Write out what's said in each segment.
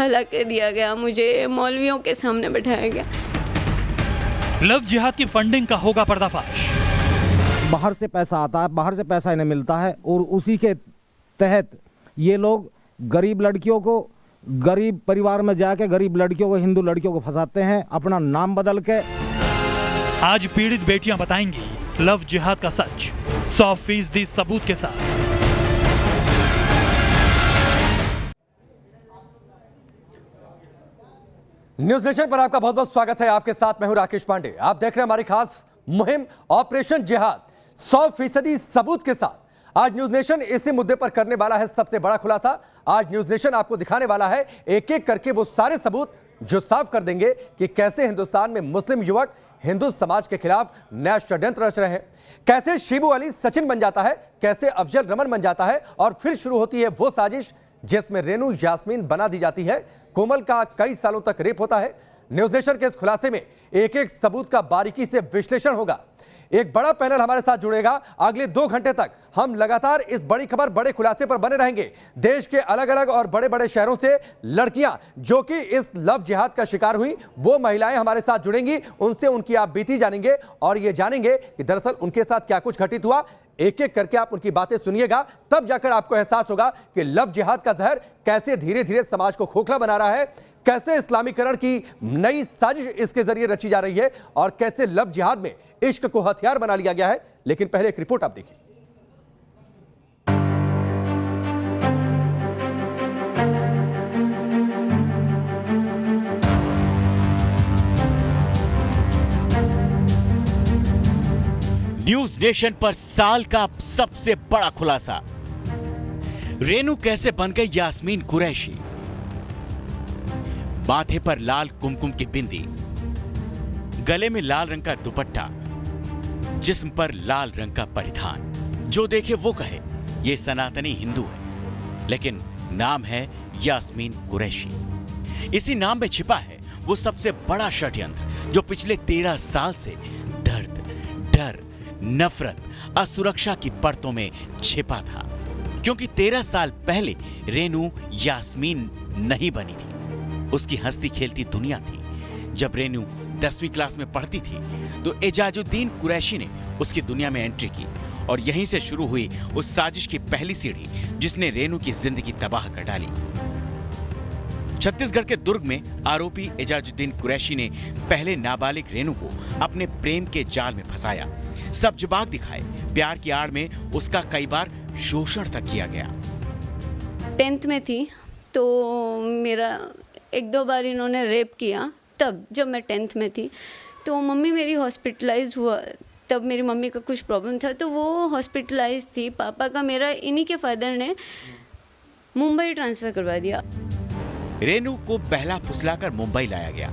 बहला के दिया गया, मुझे मौलवियों के सामने बैठाया गया। लव जिहाद की फंडिंग का होगा पर्दाफाश। बाहर से पैसा आता है, बाहर से पैसा इन्हें मिलता है और उसी के तहत ये लोग गरीब लड़कियों को, गरीब परिवार में जाके गरीब लड़कियों को, हिंदू लड़कियों को फंसाते हैं अपना नाम बदल के। आज पीड़ित बेटियां बताएंगी लव जिहाद का सच 100% सबूत के साथ। न्यूज नेशन पर आपका बहुत बहुत स्वागत है। आपके साथ मैं हूं राकेश पांडे। आप देख रहे हैं हमारी खास मुहिम ऑपरेशन जिहाद 100% सबूत के साथ। आज न्यूज नेशन इसी मुद्दे पर करने वाला है सबसे बड़ा खुलासा। आज न्यूज नेशन आपको दिखाने वाला है एक एक करके वो सारे सबूत जो साफ कर देंगे कि कैसे हिंदुस्तान में मुस्लिम युवक हिंदू समाज के खिलाफ नया षड्यंत्र रच रहे हैं, कैसे शिबू अली सचिन बन जाता है, कैसे अफजल रमन बन जाता है और फिर शुरू होती है वो साजिश जिसमें रेनू यास्मीन बना दी जाती है। कोमल का कई सालों तक रेप होता है। न्यूज नेशन के इस खुलासे में एक एक सबूत का बारीकी से विश्लेषण होगा। एक बड़ा पैनल हमारे साथ जुड़ेगा। अगले 2 घंटे तक हम लगातार इस बड़ी खबर, बड़े खुलासे पर बने रहेंगे। देश के अलग अलग और बड़े बड़े शहरों से लड़कियां जो कि इस लव जिहाद का शिकार हुई, वो महिलाएं हमारे साथ जुड़ेंगी। उनसे उनकी आप बीती जानेंगे और ये जानेंगे कि दरअसल उनके साथ क्या कुछ घटित हुआ। एक एक करके आप उनकी बातें सुनिएगा, तब जाकर आपको एहसास होगा कि लव जिहाद का जहर कैसे धीरे धीरे समाज को खोखला बना रहा है, कैसे इस्लामीकरण की नई साजिश इसके जरिए रची जा रही है और कैसे लव जिहाद में इश्क को हथियार बना लिया गया है। लेकिन पहले एक रिपोर्ट आप देखिए। न्यूज नेशन पर साल का सबसे बड़ा खुलासा, रेनू कैसे बन गई यास्मीन कुरैशी। माथे पर लाल कुमकुम की बिंदी, गले में लाल रंग का दुपट्टा, जिस्म पर लाल रंग का परिधान। जो देखे वो कहे ये सनातनी हिंदू है, लेकिन नाम है यास्मीन कुरैशी। इसी नाम में छिपा है वो सबसे बड़ा षड्यंत्र जो पिछले 13 साल से दर्द, डर, नफरत, असुरक्षा की परतों में छिपा था। क्योंकि 13 साल पहले रेनू यास्मीन नहीं बनी थी, उसकी हंसती खेलती दुनिया थी। जब रेनू 10वीं क्लास में पढ़ती थी तो एजाजुद्दीन कुरैशी ने उसकी दुनिया में एंट्री की और यहीं से शुरू हुई उस साजिश की पहली सीढ़ी जिसने रेनू की जिंदगी तबाह कर डाली। छत्तीसगढ़ के दुर्ग में आरोपी एजाजुद्दीन कुरैशी ने पहले नाबालिग रेनू को अपने प्रेम के जाल में फंसाया। सब जवाब दिखाए, प्यार की आड़ में उसका कई बार शोषण तक किया गया। 10th में थी तो मेरा 1-2 बार इन्होंने रेप किया। तब जब मैं 10th में थी तो मम्मी मेरी हॉस्पिटलाइज हुआ। तब मेरी मम्मी का कुछ प्रॉब्लम था तो वो हॉस्पिटलाइज थी। पापा का मेरा इन्हीं के फादर ने मुंबई ट्रांसफ़र करवा दिया। रेनू को बहला फुसलाकर मुंबई लाया गया।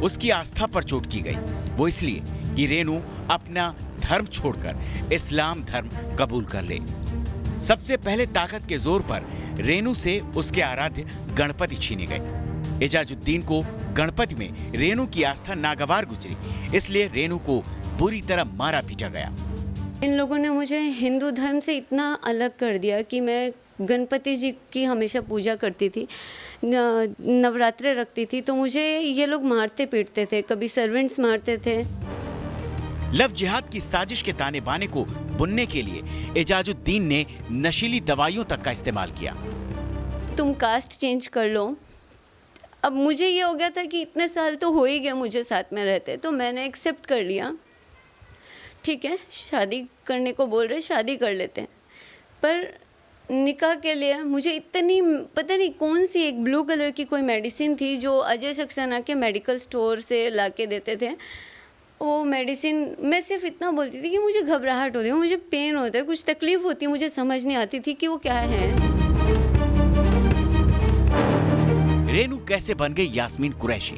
उसकी आस्था पर चोट की गई, वो इसलिए कि रेनू अपना धर्म छोड़कर इस्लाम धर्म कबूल कर ले। सबसे पहले ताकत के जोर पर रेनू से उसके आराध्य गणपति छीने गए। एजाजुद्दीन को गणपति में रेनू की आस्था नागवार गुजरी, इसलिए रेनू को बुरी तरह मारा पीटा गया। इन लोगों ने मुझे हिंदू धर्म से इतना अलग कर दिया कि मैं गणपति जी की हमेशा पूजा करती थी, नवरात्रे रखती थी, तो मुझे ये लोग मारते पीटते थे, कभी सर्वेंट्स मारते थे। लव जिहाद की साजिश के ताने बाने को बुनने के लिए एजाजुद्दीन ने नशीली दवाइयों तक का इस्तेमाल किया। तुम कास्ट चेंज कर लो। अब मुझे ये हो गया था कि इतने साल तो हो ही गए मुझे साथ में रहते, तो मैंने एक्सेप्ट कर लिया। ठीक है, शादी करने को बोल रहे, शादी कर लेते हैं। पर निकाह के लिए मुझे इतनी, पता नहीं कौन सी एक ब्लू कलर की कोई मेडिसिन थी जो अजय सक्सेना के मेडिकल स्टोर से ला के देते थे। वो मेडिसिन मैं सिर्फ इतना बोलती थी कि मुझे घबराहट होती है, मुझे पेन होता है, कुछ तकलीफ होती है, मुझे समझ नहीं आती थी कि वो क्या है। रेनू कैसे बन गई यास्मीन कुरैशी।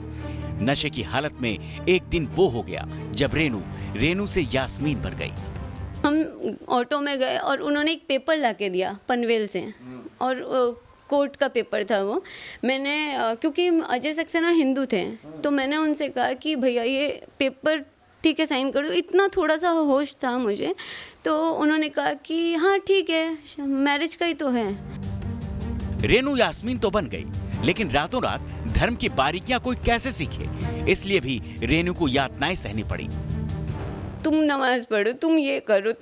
नशे की हालत में एक दिन वो हो गया जब रेनू से यास्मीन बन गई। हम ऑटो में गए और उन्होंने एक पेपर ला के दिया पनवेल से, और कोर्ट का पेपर था वो। मैंने क्योंकि अजय सक्सेना हिंदू थे तो मैंने उनसे कहा कि भैया ये पेपर ठीक है साइन कर दो। इतना थोड़ा सा होश था मुझे, तो उन्होंने कहा कि हाँ ठीक है, मैरिज का ही तो है। रेनू यास्मीन तो बन गई, लेकिन रातों रात धर्म की बारीकियां कोई कैसे सीखे, इसलिए भी रेनू को यातनाएं सहनी पड़ी। तुम नमाज पढ़ो, तुम ये करो,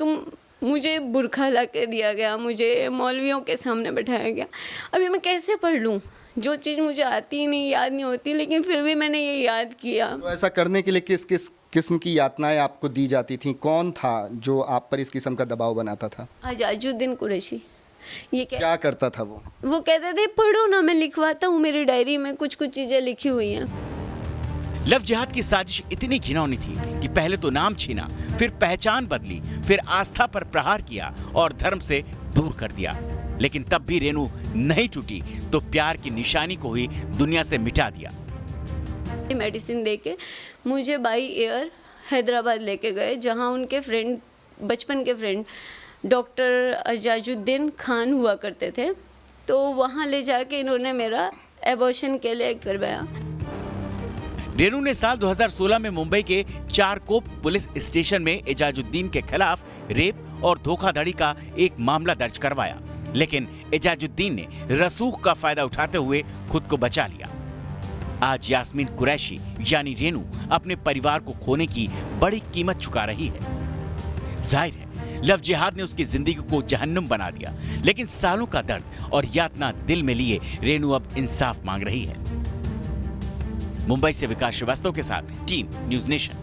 मुझे बुरखा ला के दिया गया, मुझे मौलवियों के सामने बैठाया गया। अभी मैं कैसे पढ़ लूँ? जो चीज़ मुझे आती ही नहीं, याद नहीं होती, लेकिन फिर भी मैंने ये याद किया। तो ऐसा करने के लिए किस किस किस्म की यातनाएं आपको दी जाती थी? कौन था जो आप पर इस किस्म का दबाव बनाता था? अजाजुद्दीन कुरैशी। ये क्या करता था वो? वो कहते थे पढ़ो ना, मैं लिखवाता हूँ, मेरी डायरी में कुछ कुछ चीज़ें लिखी हुई हैं। लव जिहाद की साजिश इतनी घिनौनी थी कि पहले तो नाम छीना, फिर पहचान बदली, फिर आस्था पर प्रहार किया और धर्म से दूर कर दिया। लेकिन तब भी रेनू नहीं टूटी तो प्यार की निशानी को ही दुनिया से मिटा दिया। मेडिसिन देके मुझे बाई एयर हैदराबाद लेके गए, जहाँ उनके फ्रेंड, बचपन के फ्रेंड डॉक्टर अजाजुद्दीन खान हुआ करते थे। तो वहाँ ले जाके इन्होंने मेरा एबॉर्शन के लिए करवाया। रेनू ने साल 2016 में मुंबई के चारकोप पुलिस स्टेशन में एजाजुद्दीन के खिलाफ रेप और धोखाधड़ी का एक मामला दर्ज करवाया, लेकिन एजाजुद्दीन ने रसूख का फायदा उठाते हुए खुद को बचा लिया। आज यास्मीन कुरैशी यानी रेनू अपने परिवार को खोने की बड़ी कीमत चुका रही है। जाहिर है लव जिहाद ने उसकी जिंदगी को जहन्नुम बना दिया, लेकिन सालों का दर्द और यातना दिल में लिए रेनू अब इंसाफ मांग रही है। मुंबई से विकास श्रीवास्तव के साथ टीम न्यूज नेशन।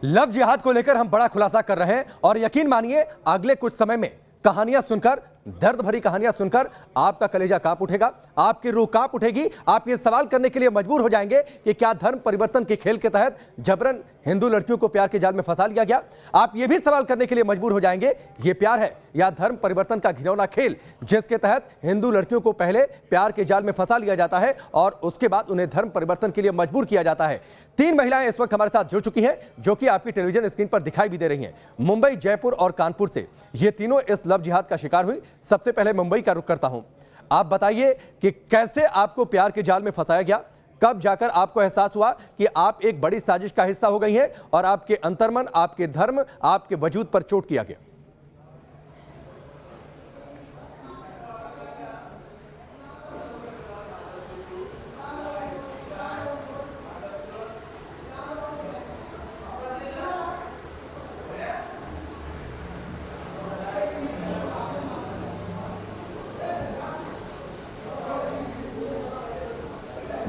लव जिहाद को लेकर हम बड़ा खुलासा कर रहे हैं और यकीन मानिए अगले कुछ समय में कहानियां सुनकर, दर्द भरी कहानियां सुनकर आपका कलेजा कांप उठेगा, आपकी रूह कांप उठेगी। आप ये सवाल करने के लिए मजबूर हो जाएंगे कि क्या धर्म परिवर्तन के खेल के तहत जबरन हिंदू लड़कियों को प्यार के जाल में फंसा लिया गया? आप ये भी सवाल करने के लिए मजबूर हो जाएंगे, ये प्यार है या धर्म परिवर्तन का घिनौना खेल, जिसके तहत हिंदू लड़कियों को पहले प्यार के जाल में फंसा लिया जाता है और उसके बाद उन्हें धर्म परिवर्तन के लिए मजबूर किया जाता है। 3 महिलाएं इस वक्त हमारे साथ जुड़ चुकी हैं, जो कि आपकी टेलीविजन स्क्रीन पर दिखाई भी दे रही हैं। मुंबई, जयपुर और कानपुर से ये तीनों इस लव जिहाद का शिकार हुई। सबसे पहले मुंबई का रुख करता हूं। आप बताइए कि कैसे आपको प्यार के जाल में फंसाया गया, कब जाकर आपको एहसास हुआ कि आप एक बड़ी साजिश का हिस्सा हो गई हैं और आपके अंतर्मन, आपके धर्म, आपके वजूद पर चोट किया गया?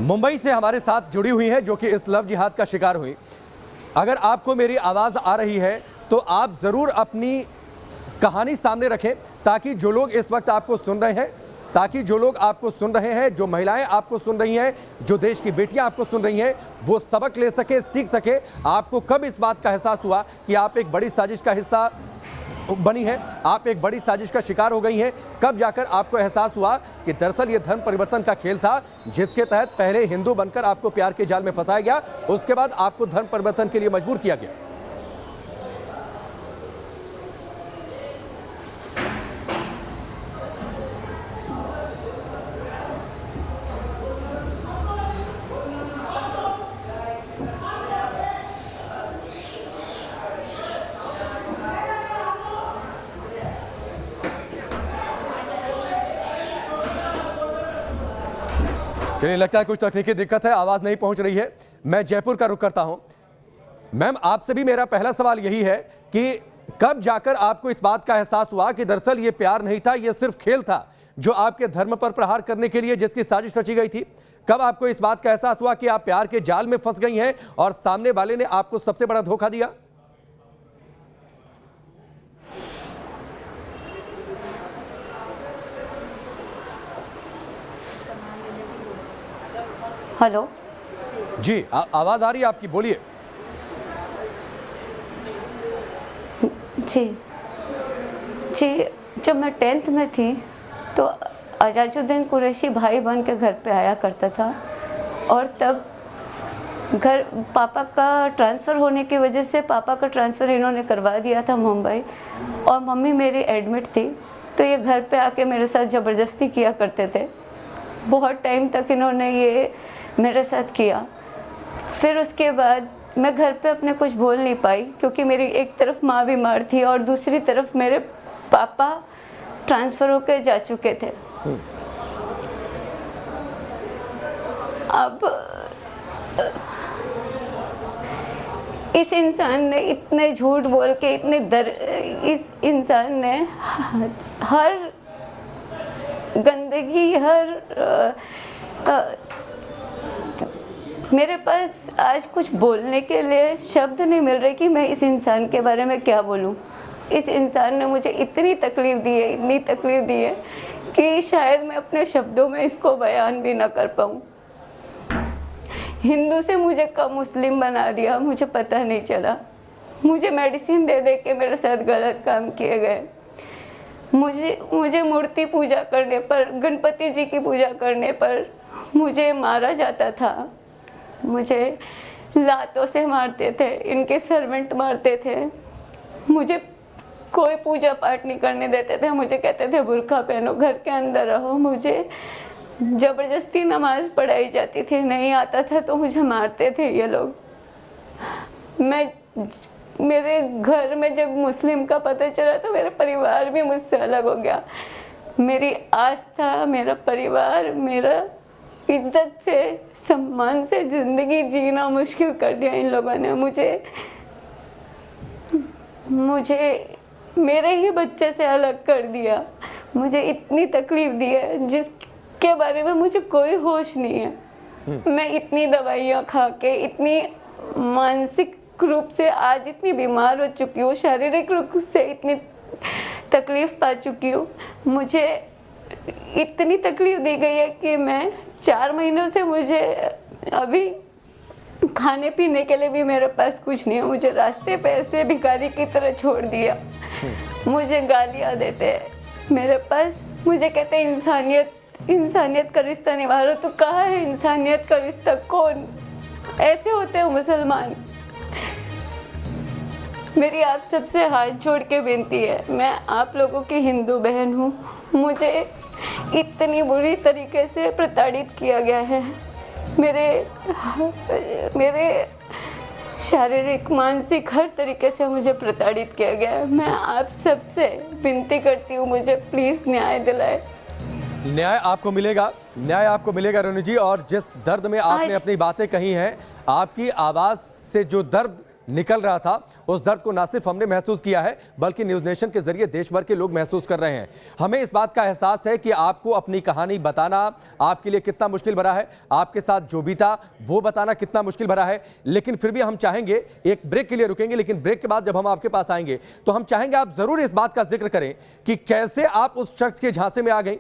मुंबई से हमारे साथ जुड़ी हुई है, जो कि इस लव जिहाद का शिकार हुई। अगर आपको मेरी आवाज़ आ रही है तो आप ज़रूर अपनी कहानी सामने रखें, ताकि जो लोग इस वक्त आपको सुन रहे हैं, जो महिलाएं आपको सुन रही हैं, जो देश की बेटियां आपको सुन रही हैं, वो सबक ले सके, सीख सके। आपको कब इस बात का एहसास हुआ कि आप एक बड़ी साजिश का हिस्सा बनी है, आप एक बड़ी साजिश का शिकार हो गई हैं? कब जाकर आपको एहसास हुआ कि दरअसल ये धर्म परिवर्तन का खेल था, जिसके तहत पहले हिंदू बनकर आपको प्यार के जाल में फंसाया गया, उसके बाद आपको धर्म परिवर्तन के लिए मजबूर किया गया? चलिए, लगता है कुछ तकनीकी दिक्कत है, आवाज नहीं पहुंच रही है। मैं जयपुर का रुख करता हूं। मैम, आपसे भी मेरा पहला सवाल यही है कि कब जाकर आपको इस बात का एहसास हुआ कि दरअसल ये प्यार नहीं था, ये सिर्फ खेल था, जो आपके धर्म पर प्रहार करने के लिए जिसकी साजिश रची गई थी? कब आपको इस बात का एहसास हुआ कि आप प्यार के जाल में फंस गई हैं और सामने वाले ने आपको सबसे बड़ा धोखा दिया? हेलो जी, आवाज आ रही है आपकी, बोलिए। जी जी, जब मैं 10th में थी तो अजाजुद्दीन कुरैशी भाई बन के घर पे आया करता था, और तब घर पापा का ट्रांसफ़र होने की वजह से पापा का ट्रांसफ़र इन्होंने करवा दिया था मुंबई, और मम्मी मेरी एडमिट थी, तो ये घर पे आके मेरे साथ ज़बरदस्ती किया करते थे। बहुत टाइम तक इन्होंने ये मेरे साथ किया। फिर उसके बाद मैं घर पे अपने कुछ बोल नहीं पाई, क्योंकि मेरी एक तरफ माँ बीमार थी और दूसरी तरफ मेरे पापा ट्रांसफ़र होकर जा चुके थे। अब इस इंसान ने इतने झूठ बोल के इस इंसान ने हर गंदगी, मेरे पास आज कुछ बोलने के लिए शब्द नहीं मिल रहे कि मैं इस इंसान के बारे में क्या बोलूं। इस इंसान ने मुझे इतनी तकलीफ़ दी है, इतनी तकलीफ़ दी है कि शायद मैं अपने शब्दों में इसको बयान भी ना कर पाऊँ। हिंदू से मुझे कब मुस्लिम बना दिया मुझे पता नहीं चला। मुझे मेडिसिन दे दे के मेरे साथ गलत काम किए गए। मुझे मूर्ति पूजा करने पर, गणपति जी की पूजा करने पर मुझे मारा जाता था। मुझे लातों से मारते थे, इनके सर्वेंट मारते थे। मुझे कोई पूजा पाठ नहीं करने देते थे। मुझे कहते थे बुर्का पहनो, घर के अंदर रहो। मुझे ज़बरदस्ती नमाज पढ़ाई जाती थी, नहीं आता था तो मुझे मारते थे ये लोग। मेरे घर में जब मुस्लिम का पता चला तो मेरा परिवार भी मुझसे अलग हो गया। मेरी आस्था, मेरा परिवार, मेरा इज्जत से, सम्मान से ज़िंदगी जीना मुश्किल कर दिया इन लोगों ने। मुझे मेरे ही बच्चे से अलग कर दिया। मुझे इतनी तकलीफ़ दी है जिसके बारे में मुझे कोई होश नहीं है। मैं इतनी दवाइयाँ खा के इतनी मानसिक रूप से आज इतनी बीमार हो चुकी हूँ, शारीरिक रूप से इतनी तकलीफ़ पा चुकी हूँ। मुझे इतनी तकलीफ़ दी गई है कि मैं 4 महीनों से मुझे अभी खाने पीने के लिए भी मेरे पास कुछ नहीं है। मुझे रास्ते पे ऐसे भिखारी की तरह छोड़ दिया। मुझे गालियाँ देते हैं मेरे पास। मुझे कहते हैं इंसानियत का रिश्ता निभा रहे हो। तो कहाँ है इंसानियत का रिश्ता? कौन ऐसे होते हैं मुसलमान? मेरी आप सबसे हाथ जोड़ के विनती है, मैं आप लोगों की हिंदू बहन हूँ। मुझे इतनी बुरी तरीके से प्रताड़ित किया गया है। मेरे शारीरिक, मानसिक, हर तरीके से मुझे प्रताड़ित किया गया है। मैं आप सबसे विनती करती हूँ, मुझे प्लीज़ न्याय दिलाए। न्याय आपको मिलेगा, न्याय आपको मिलेगा रोनी जी। और जिस दर्द में आपने अपनी बातें कही हैं, आपकी आवाज़ से जो दर्द निकल रहा था, उस दर्द को ना सिर्फ हमने महसूस किया है बल्कि न्यूज़ नेशन के जरिए देश भर के लोग महसूस कर रहे हैं। हमें इस बात का एहसास है कि आपको अपनी कहानी बताना आपके लिए कितना मुश्किल भरा है, आपके साथ जो भी था वो बताना कितना मुश्किल भरा है। लेकिन फिर भी हम चाहेंगे, एक ब्रेक के लिए रुकेंगे, लेकिन ब्रेक के बाद जब हम आपके पास आएंगे तो हम चाहेंगे आप ज़रूर इस बात का जिक्र करें कि कैसे आप उस शख्स के झांसे में आ गई,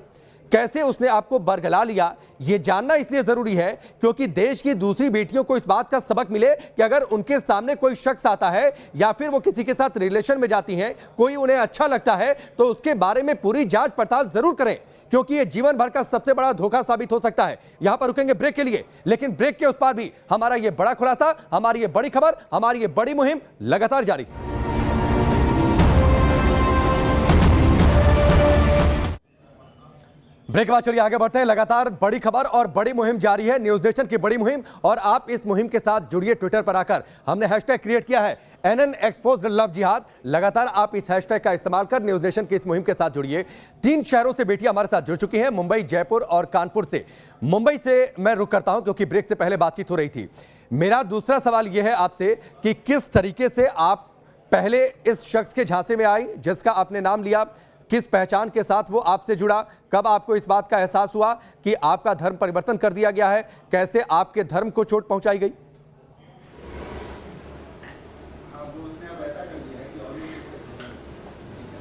कैसे उसने आपको बरगला लिया। ये जानना इसलिए जरूरी है क्योंकि देश की दूसरी बेटियों को इस बात का सबक मिले कि अगर उनके सामने कोई शख्स आता है या फिर वो किसी के साथ रिलेशन में जाती हैं, कोई उन्हें अच्छा लगता है, तो उसके बारे में पूरी जांच पड़ताल जरूर करें, क्योंकि ये जीवन भर का सबसे बड़ा धोखा साबित हो सकता है। यहां पर रुकेंगे ब्रेक के लिए, लेकिन ब्रेक के उस पार भी हमारा ये बड़ा खुलासा, हमारी ये बड़ी खबर, हमारी ये बड़ी मुहिम लगातार जारी है। ब्रेक के बाद चलिए आगे बढ़ते हैं। लगातार बड़ी खबर और बड़ी मुहिम जारी है, न्यूज़ नेशन की बड़ी मुहिम, और आप इस मुहिम के साथ जुड़िए। ट्विटर पर आकर हमने हैशटैग क्रिएट किया है NN एक्सपोज्ड लव जिहाद। लगातार आप इस हैशटैग का इस्तेमाल कर न्यूज़ नेशन की इस मुहिम के साथ जुड़िए। 3 शहरों से बेटियां हमारे साथ जुड़ चुकी हैं, मुंबई, जयपुर और कानपुर से। मुंबई से मैं रुक करता हूं क्योंकि ब्रेक से पहले बातचीत हो रही थी। मेरा दूसरा सवाल यह है आपसे कि किस तरीके से आप पहले इस शख्स के झांसे में आई जिसका आपने नाम लिया, किस पहचान के साथ वो आपसे जुड़ा, कब आपको इस बात का एहसास हुआ कि आपका धर्म परिवर्तन कर दिया गया है, कैसे आपके धर्म को चोट पहुंचाई गई?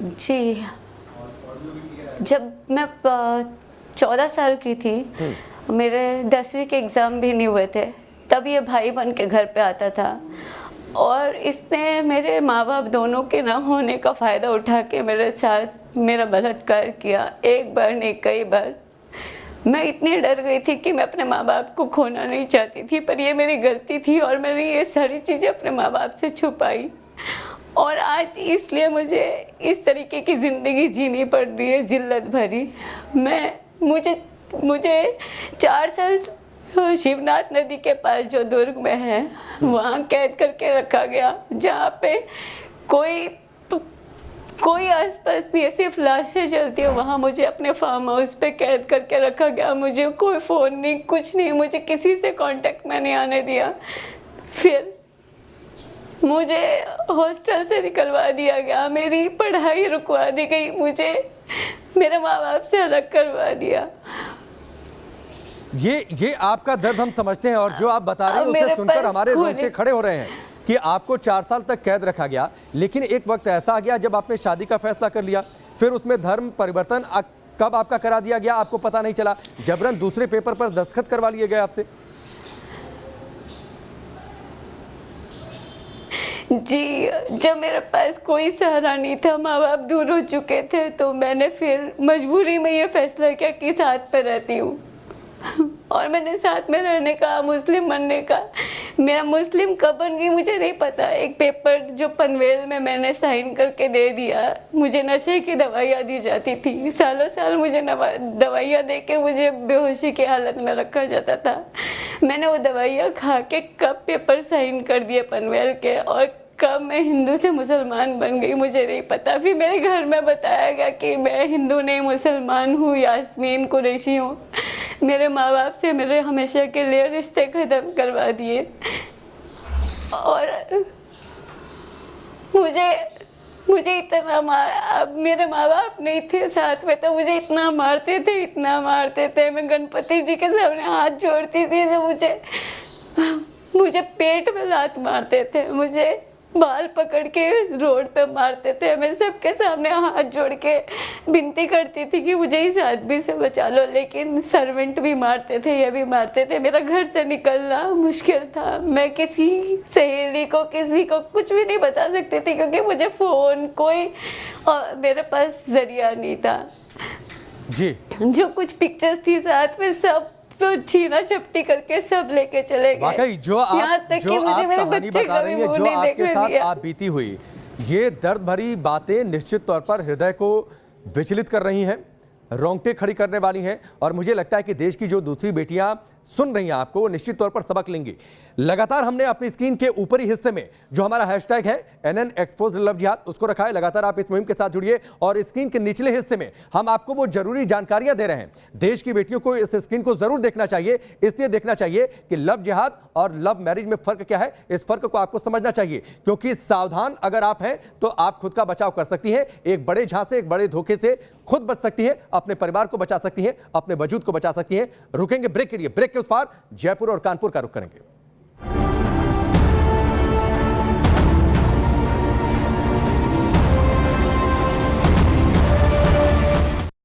जी, जब मैं 14 साल की थी, मेरे 10वीं के एग्ज़ाम भी नहीं हुए थे, तब ये भाई बन के घर पे आता था और इसने मेरे माँ बाप दोनों के ना होने का फ़ायदा उठा के मेरे साथ मेरा बलात्कार किया। एक बार नहीं, कई बार। मैं इतनी डर गई थी कि मैं अपने माँ बाप को खोना नहीं चाहती थी, पर ये मेरी गलती थी और मैंने ये सारी चीज़ें अपने माँ बाप से छुपाई। और आज इसलिए मुझे इस तरीके की ज़िंदगी जीनी पड़ रही है, जिल्लत भरी। मुझे 4 साल शिवनाथ नदी के पास जो दुर्ग में है, वहाँ कैद करके रखा गया, जहाँ पे कोई कोई आसपास नहीं है, सिर्फ लाशें चलती है वहाँ। मुझे अपने फार्म हाउस पे कैद करके रखा गया, मुझे कोई फ़ोन नहीं, कुछ नहीं, मुझे किसी से कांटेक्ट में नहीं आने दिया। फिर मुझे हॉस्टल से निकलवा दिया गया, मेरी पढ़ाई रुकवा दी गई, मुझे मेरे माँ बाप से अलग करवा दिया। ये आपका दर्द हम समझते हैं, और जो आप बता रहे हैं उसे सुनकर हमारे रोंगटे खड़े हो रहे हैं कि आपको 4 साल तक कैद रखा गया, लेकिन एक वक्त ऐसा आ गया जब आपने शादी का फैसला कर लिया, फिर उसमें धर्म परिवर्तन कब आपका करा दिया गया आपको पता नहीं चला, जबरन दूसरे पेपर पर दस्तखत करवा लिए गए आपसे। जी, जब मेरे पास कोई सहारा नहीं था, माँ बाप दूर हो चुके थे, तो मैंने फिर मजबूरी में ये फैसला किया कि साथ पे रहती हूँ। और मैंने साथ में रहने का, मुस्लिम बनने का। मैं मुस्लिम कब बन गई मुझे नहीं पता। एक पेपर जो पनवेल में मैंने साइन करके दे दिया, मुझे नशे की दवाइयाँ दी जाती थी, सालों साल मुझे दवाइयाँ दे के मुझे बेहोशी की हालत में रखा जाता था। मैंने वो दवाइयाँ खा के कब पेपर साइन कर दिए पनवेल के, और कब मैं हिंदू से मुसलमान बन गई मुझे नहीं पता। फिर मेरे घर में बताया गया कि मैं हिंदू नहीं मुसलमान हूँ, यास्मीन कुरैशी हूँ। मेरे माँ बाप से मेरे हमेशा के लिए रिश्ते ख़त्म करवा दिए, और मुझे इतना मार, अब मेरे माँ बाप नहीं थे साथ में तो मुझे इतना मारते थे। मैं गणपति जी के सामने हाथ जोड़ती थी तो मुझे पेट में लात मारते थे, मुझे बाल पकड़ के रोड पे मारते थे। मैं सबके सामने हाथ जोड़ के विनती करती थी कि मुझे इस आदमी से बचा लो, लेकिन सर्वेंट भी मारते थे, ये भी मारते थे। मेरा घर से निकलना मुश्किल था। मैं किसी सहेली को, किसी को कुछ भी नहीं बता सकती थी, क्योंकि मुझे फ़ोन कोई और मेरे पास जरिया नहीं था। जी, जो कुछ पिक्चर्स थी साथ में सब तो छीना झपटी करके सब लेके चले गए। वाकई जो आप कहानी बता रही हैं, जो आपके साथ आप बीती हुई, ये दर्द भरी बातें निश्चित तौर पर हृदय को विचलित कर रही हैं, रोंगटे खड़ी करने वाली हैं, और मुझे लगता है कि देश की जो दूसरी बेटियां सुन रही हैं आपको, निश्चित तौर पर सबक लेंगी। लगातार हमने अपनी स्क्रीन के ऊपरी हिस्से में जो हमारा हैशटैग है NN एक्सपोज लव जिहाद उसको रखा है। लगातार आप इस मुहिम के साथ जुड़िए, और स्क्रीन के निचले हिस्से में हम आपको वो जरूरी जानकारियां दे रहे हैं। देश की बेटियों को इस स्क्रीन को जरूर देखना चाहिए, इसलिए देखना चाहिए कि लव जिहाद और लव मैरिज में फर्क क्या है। इस फर्क को आपको समझना चाहिए, क्योंकि सावधान अगर आप हैं तो आप खुद का बचाव कर सकती हैं। एक बड़े झांसे, एक बड़े धोखे से खुद बच सकती हैं, अपने परिवार को बचा सकती हैं, अपने वजूद को बचा सकती हैं। रुकेंगे ब्रेक के लिए, ब्रेक के उस पार जयपुर और कानपुर का रुख करेंगे।